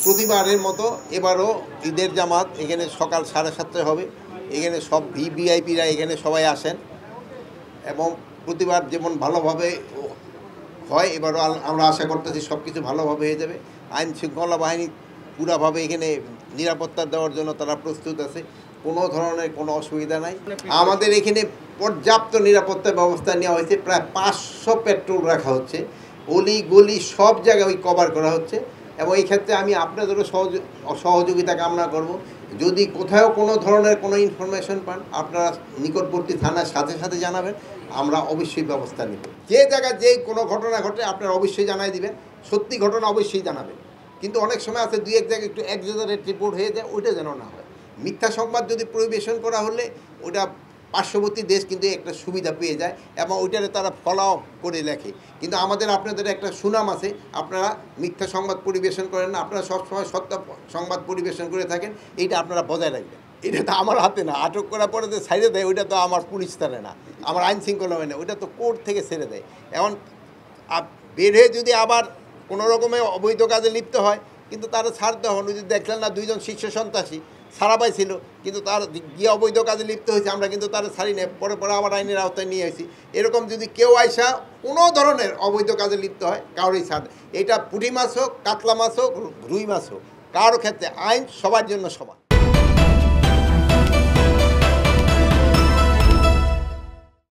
প্রতিবারের মতো এবারও ঈদের জামাত এখানে সকাল 7:30টায় হবে। এখানে সব ভিভিআইপিরা এখানে সবাই আসেন এবং প্রতিবার যেমন ভালোভাবে হয় এবারও আমরা আশা করতেছি সব কিছু ভালোভাবে হয়ে যাবে। আইন শৃঙ্খলা বাহিনী পুরাভাবে এখানে নিরাপত্তা দেওয়ার জন্য তারা প্রস্তুত আছে, কোনো ধরনের কোনো অসুবিধা নাই। আমাদের এখানে পর্যাপ্ত নিরাপত্তা ব্যবস্থা নেওয়া হয়েছে, প্রায় 500 পেট্রোল রাখা হচ্ছে, অলি গলি সব জায়গায় কভার করা হচ্ছে এবং এই ক্ষেত্রে আমি আপনাদেরও সহযোগিতা কামনা করব। যদি কোথাও কোনো ধরনের কোনো ইনফরমেশন পান আপনারা নিকটবর্তী থানার সাথে সাথে জানাবেন, আমরা অবশ্যই ব্যবস্থা নেব। যে জায়গায় যে কোনো ঘটনা ঘটে আপনারা অবশ্যই জানাই দিবেন, সত্যি ঘটনা অবশ্যই জানাবেন। কিন্তু অনেক সময় আছে দুই এক জায়গায় একটু এক্সাজারেট রিপোর্ট হয়ে যায়, ওইটা যেন না হয়। মিথ্যা সংবাদ যদি পরিবেশন করা হলে ওটা পার্শ্ববর্তী দেশ কিন্তু একটা সুবিধা পেয়ে যায় এবং ওইটারে তারা ফলাও করে লেখে। কিন্তু আপনাদের একটা সুনাম আছে, আপনারা মিথ্যা সংবাদ পরিবেশন করেন না, আপনারা সবসময় সত্য সংবাদ পরিবেশন করে থাকেন, এইটা আপনারা বজায় রাখবেন। এটা তো আমার হাতে না, আটক করার পরে যে ছাড়ে দেয় ওইটা তো আমার পুলিশ তারে না, আমার আইন শৃঙ্খলা হয় না, ওইটা তো কোর্ট থেকে ছেড়ে দেয়। এখন বের হয়ে যদি আবার কোনো রকমে অবৈধ কাজে লিপ্ত হয় কিন্তু তারা ছাড় দেওয়া হলো। যদি দেখলেন না 2জন শীর্ষ সন্ত্রাসী ছাড়া পাইছিল কিন্তু তার গিয়ে অবৈধ কাজে লিপ্ত হয়েছে, আমরা কিন্তু তারা ছাড়ি নেই, পরে আবার আইনের আওতায় নিয়ে আসি। এরকম যদি কেউ আইসা কোনো ধরনের অবৈধ কাজে লিপ্ত হয় কারোই ছাড়, এটা পুঁটি মাছ হোক, কাতলা মাছ হোক, রুই মাছ হোক, কারো ক্ষেত্রে আইন সবার জন্য সমান।